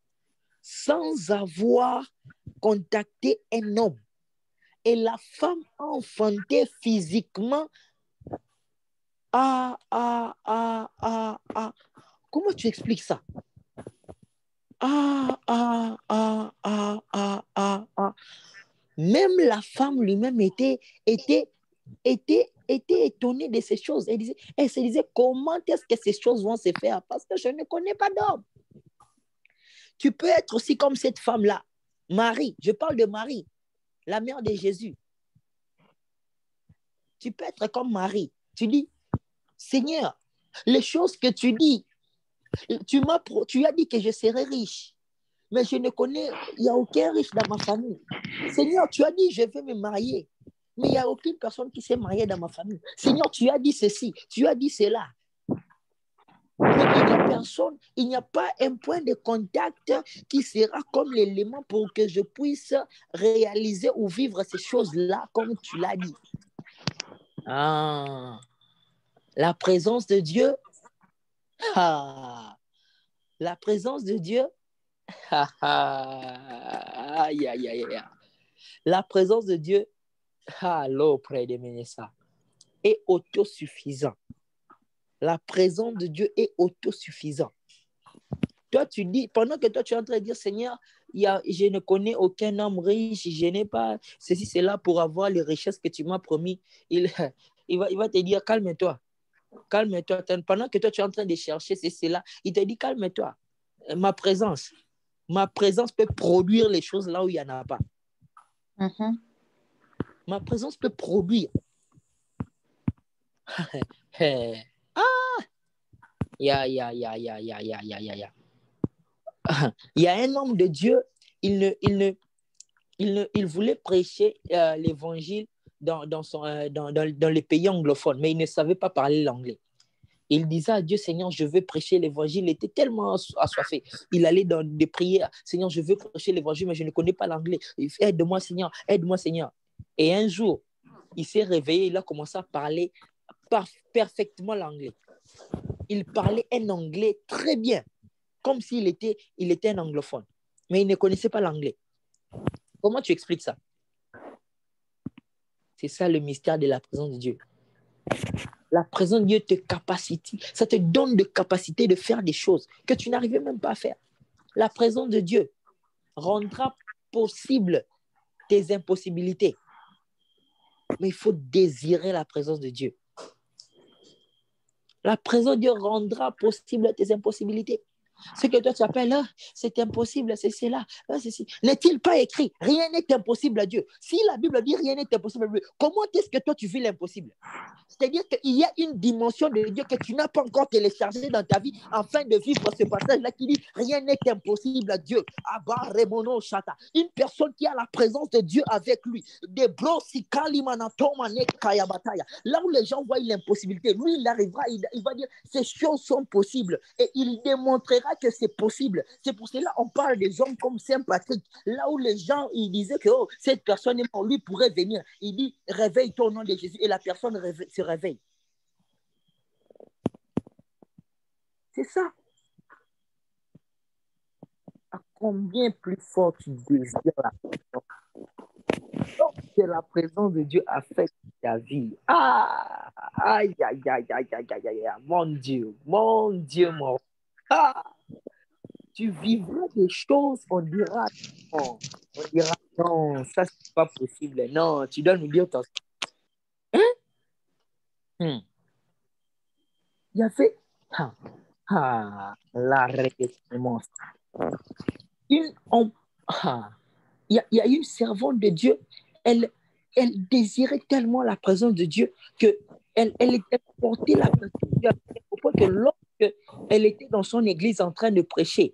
sans avoir contacté un homme. Et la femme a enfanté physiquement. Comment tu expliques ça? Même la femme lui-même était étonnée de ces choses. Elle se disait, comment est-ce que ces choses vont se faire? Parce que je ne connais pas d'homme. Tu peux être aussi comme cette femme-là, Marie. Je parle de Marie, la mère de Jésus. Tu peux être comme Marie. Tu dis, Seigneur, les choses que tu dis, tu as dit que je serais riche, mais je ne connais, il n'y a aucun riche dans ma famille. Seigneur, tu as dit, je vais me marier, mais il n'y a aucune personne qui s'est mariée dans ma famille. Seigneur, tu as dit ceci, tu as dit cela. Mais il n'y a personne, il n'y a pas un point de contact qui sera comme l'élément pour que je puisse réaliser ou vivre ces choses-là comme tu l'as dit. La présence de Dieu, La présence de Dieu, aïe, aïe, aïe, aïe. La présence de Dieu, allô, près de Ménessa, est autosuffisant. La présence de Dieu est autosuffisant. Toi, tu dis, pendant que toi, tu es en train de dire, Seigneur, je ne connais aucun homme riche, je n'ai pas ceci, cela pour avoir les richesses que tu m'as promis. Il va te dire, calme-toi. Calme-toi. Pendant que toi, tu es en train de chercher cela, il te dit, calme-toi. Ma présence peut produire les choses là où il n'y en a pas. Mhm. Ma présence peut produire. Il y a un homme de Dieu, il voulait prêcher l'évangile dans les pays anglophones, mais il ne savait pas parler l'anglais. Il disait à Dieu, Seigneur, je veux prêcher l'évangile. Il était tellement assoiffé. Il allait dans des prières, Seigneur, je veux prêcher l'évangile, mais je ne connais pas l'anglais. Aide-moi, Seigneur, aide-moi, Seigneur. Et un jour, il s'est réveillé, il a commencé à parler parfaitement l'anglais. Il parlait un anglais très bien, comme s'il était un anglophone, mais il ne connaissait pas l'anglais. Comment tu expliques ça? C'est ça le mystère de la présence de Dieu. La présence de Dieu te capacite, ça te donne de capacité de faire des choses que tu n'arrivais même pas à faire. La présence de Dieu rendra possible tes impossibilités. Mais il faut désirer la présence de Dieu. La présence de Dieu rendra possible tes impossibilités. Ce que toi tu appelles, c'est impossible, c'est cela, ceci. N'est-il pas écrit, rien n'est impossible à Dieu? Si la Bible dit rien n'est impossible à Dieu, comment est-ce que toi tu vis l'impossible? C'est-à-dire qu'il y a une dimension de Dieu que tu n'as pas encore téléchargée dans ta vie afin de vivre ce passage-là qui dit rien n'est impossible à Dieu. Une personne qui a la présence de Dieu avec lui. Là où les gens voient l'impossibilité, lui il arrivera, il va dire ces choses sont possibles et il démontrera que c'est possible. C'est pour cela qu'on parle des hommes comme Saint Patrick. Là où les gens ils disaient que cette personne est morte, lui pourrait venir. Il dit réveille-toi au nom de Jésus et la personne se réveille. C'est ça. À combien plus fort tu désires la présence? Que la présence de Dieu affecte ta vie. Aïe, aïe, aïe, aïe, aïe, aïe, aïe, mon Dieu, mon Dieu, mon. Tu vivras des choses, on dira non, ça c'est pas possible. Non, tu dois nous dire ton. Il y avait la réponse. Il y a une servante de Dieu, elle désirait tellement la présence de Dieu qu'elle était portée la présence de Dieu au point que lorsqu'elle était dans son église en train de prêcher,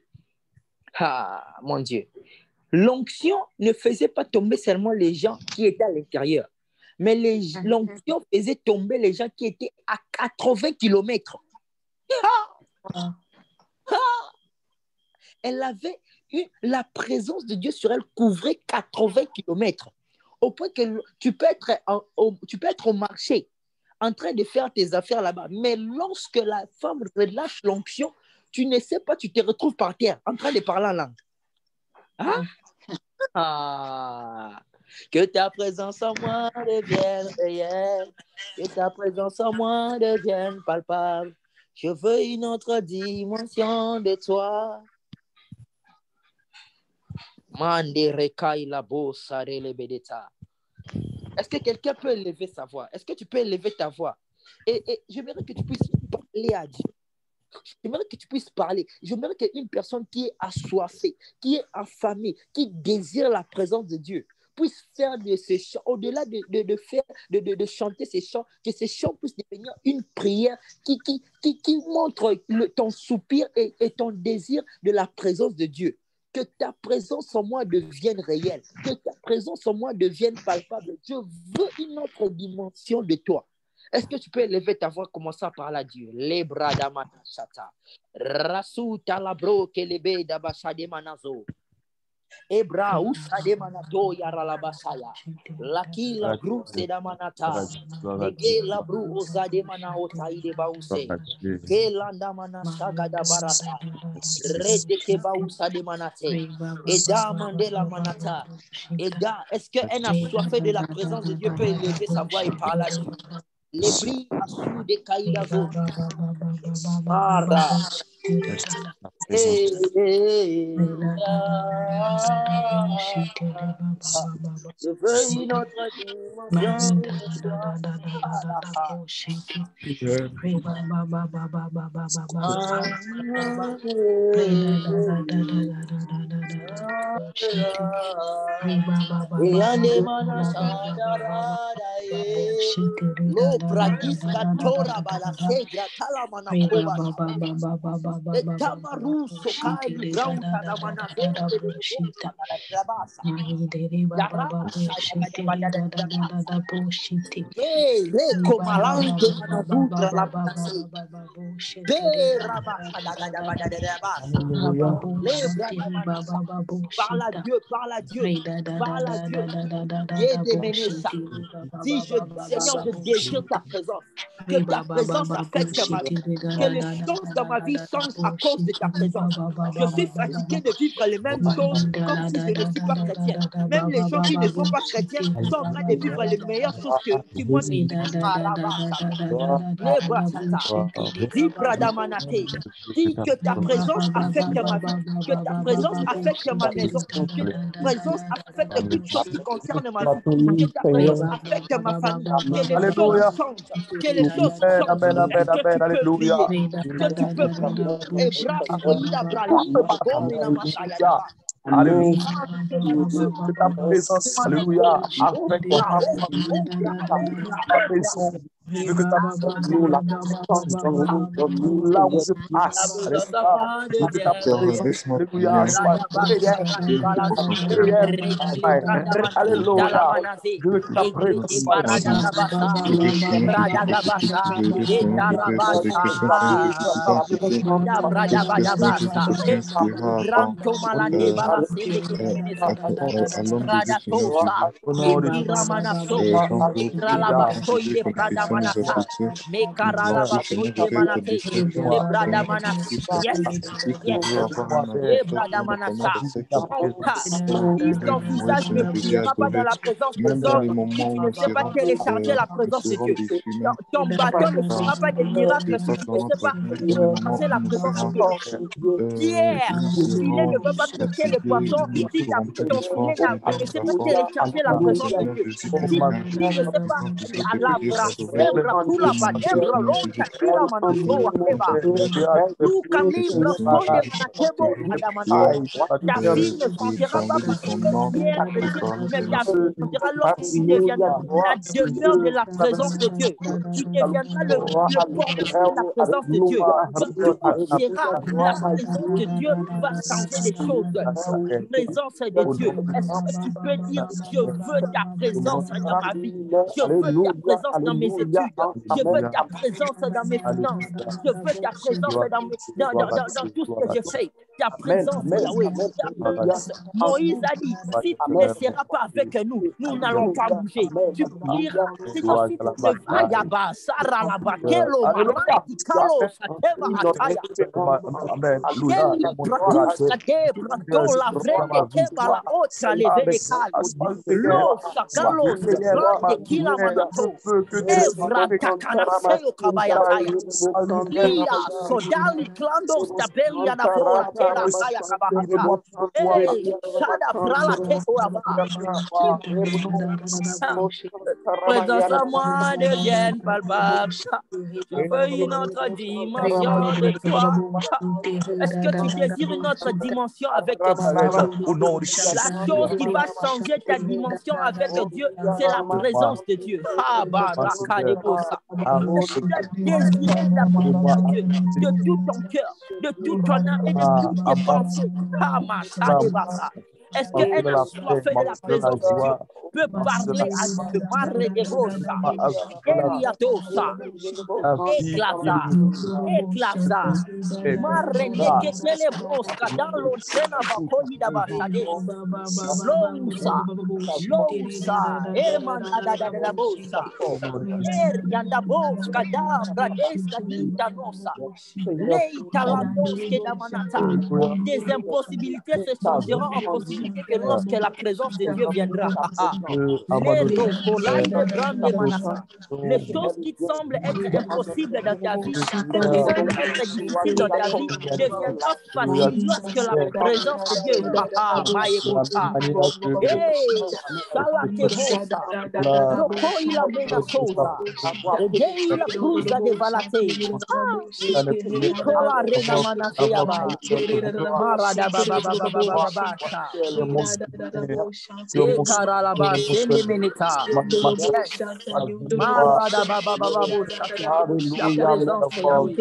mon Dieu, l'onction ne faisait pas tomber seulement les gens qui étaient à l'intérieur, mais l'onction faisait tomber les gens qui étaient à 80 km. Elle avait la présence de Dieu sur elle couvrait 80 km. Au point que tu peux être au marché en train de faire tes affaires là-bas. Mais lorsque la femme relâche l'onction, tu ne sais pas, tu te retrouves par terre en train de parler en langue. Que ta présence en moi devienne réelle. Que ta présence en moi devienne palpable. Je veux une autre dimension de toi. Est-ce que quelqu'un peut élever sa voix? Est-ce que tu peux élever ta voix? Et j'aimerais que tu puisses parler à Dieu. J'aimerais que tu puisses parler. J'aimerais qu'une personne qui est assoiffée, qui est affamée, qui désire la présence de Dieu, puisse faire de ces chants, au-delà de chanter ces chants, que ces chants puissent devenir une prière qui montre ton soupir et ton désir de la présence de Dieu. Que ta présence en moi devienne réelle, que ta présence en moi devienne palpable. Je veux une autre dimension de toi. Est-ce que tu peux élever ta voix, commencer à parler à Dieu? Les bras d'Amatachata. Rasu talabro kelebe dabashade manazo. Ebra usade manato yaralabasaya. Laki la bru seda manata. Ege la bru ozade manaota ide bause. Ke landa manasaga da barata. Rede ke bausa de manate. Eda mandela manata. Eda, est-ce qu'un assoiffé de la présence de Dieu peut élever sa voix et parler à Dieu? Les bris assurent des caïdas autres. Para. Je veux une autre dimension de toi. Lo pradiska tora bala segra tala mana koba. Tamaru sokai brauta da mana zende de bosa da labasa. Yara le komalante mana butra la basa. Be rabasa da bada de rabasa. Parle à Dieu, parle à Dieu, parle à Dieu. Si Seigneur, je désire ta présence, que ta présence affecte ma vie, que les choses dans ma vie changent à cause de ta présence. Je suis fatigué de vivre les mêmes choses comme si je ne suis pas chrétien. Même les gens qui ne sont pas chrétiens sont en train de vivre les meilleures choses que moi. Dis que ta présence affecte ma vie, que ta présence affecte ma maison, que ta présence affecte toutes choses qui concernent ma vie, que ta présence affecte ma famille, que les choses changent, que les choses changent. Est-ce que tu peux prier? Que tu peux prier? Et bravo, Ida Brali, Bagomina Masaya. Alléluia. Que ta présence, alléluia, affecte ta maison. Je veux que ta présence, là où je passe, alléluia. Je veux que ta présence, alléluia, soit réelle. Alléluia. Je veux que ta présence soit si ton visage ne brillera pas dans la présence des hommes, si tu ne sais pas télécharger la présence de Dieu, ton bâton ne fera pas de miracle si tu ne sais pas télécharger la présence de Dieu. Pierre, ton filet ne peut pas pêcher les poissons si ton filet ne sait pas télécharger la présence de Dieu. Si tu ne sais pas ta vie ne changera pas parce que Pierre le dit, mais ta vie changera lorsque tu deviendras la demeure de la présence de Dieu. Tu deviendras le porteur de la présence de Dieu. Donc tout sera la présence de Dieu va changer les choses. La présence de Dieu. Est-ce que tu peux dire, je veux ta présence dans ma vie. Je veux ta présence dans mes études. Je veux ta présence dans mes finances. Je veux ta présence dans tout ce que je fais. Ta présence, Yahweh. Moïse a dit, si tu ne seras pas avec nous, nous n'allons pas bouger. Tu diras, si tu ne vas pas, Sarah la bakelo, Maraki Kalo, Sateva Hataya. La vrende keba la otra leve de calo. Lo sakalo se grande kila manato. Evra takana seyo kabayataya. Lia sodali klando stabelia da vola tela saya kabahata. Shada prala teko ava. Présence à moi devienne palpable. Je veux une autre dimension de toi. Est-ce que tu désires une autre dimension avec Dieu? La chose qui va changer ta dimension avec Dieu, c'est la présence de Dieu. Désirer la présence de Dieu de tout ton cœur, de tout ton âme et de toutes tes pensées. Est-ce qu'elle a soif de la présence de Dieu? Peut parler à Dieu. Marre de rosa. Eliatosa. Éclata. Éclata. Marre neketele broska dans l'ontena bakoli dabashade. Lousa. Lousa. Emanada da la bosa. Yanda boska da bradeska dinta nosa. Leita la noske da manata. Des impossibilités se changeront en possibilités que lorsque la présence de Dieu viendra. Les choses qui semblent être impossibles dans ta vie, qui semblent être difficiles dans ta vie, deviendront faciles lorsque la présence de Dieu. Lokoila menasosa. Egeila cruza de valate. Nicola rena manaseyaba. Marada baba baba baba baba. Ekaralaba sende menita. Marada baba baba bosha. La présence est Yahweh.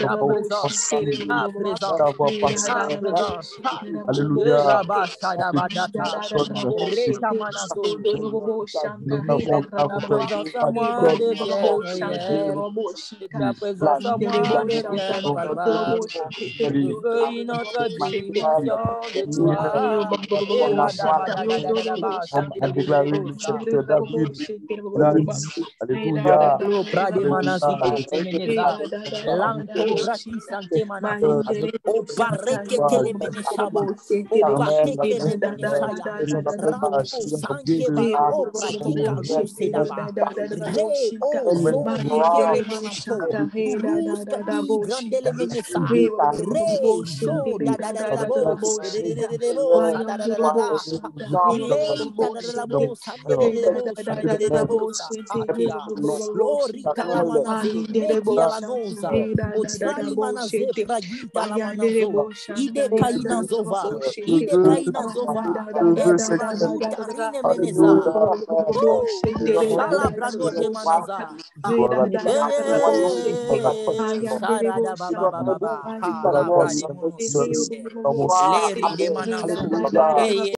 La présence. La présence. La présence. Alléluia. Rabashada badata. Reta manazo. La présence à moi devient réelle. La présence à moi devient palpable. Je veux une autre dimension de toi. Alléluia. Lanto grati sante manazo. O barreke telemenesaba. O bateke remenesaya. Rampo sanke ba o brakeka lusedaba. Re o zonde telemanato. Ruska di grandele menesa. Re so da da da da bo. Da da da da da. Ileita da da da bo. Sande de bo. Sande de bo. Akia. Lori kalamanaze. Neki alanoza. Otrali manaze pragita la manazo. Ide kaina zova. Ide kaina zova. Ekraguta rine meneza. Shala brandote manaza. Sarada baba baba. Leri de manazo.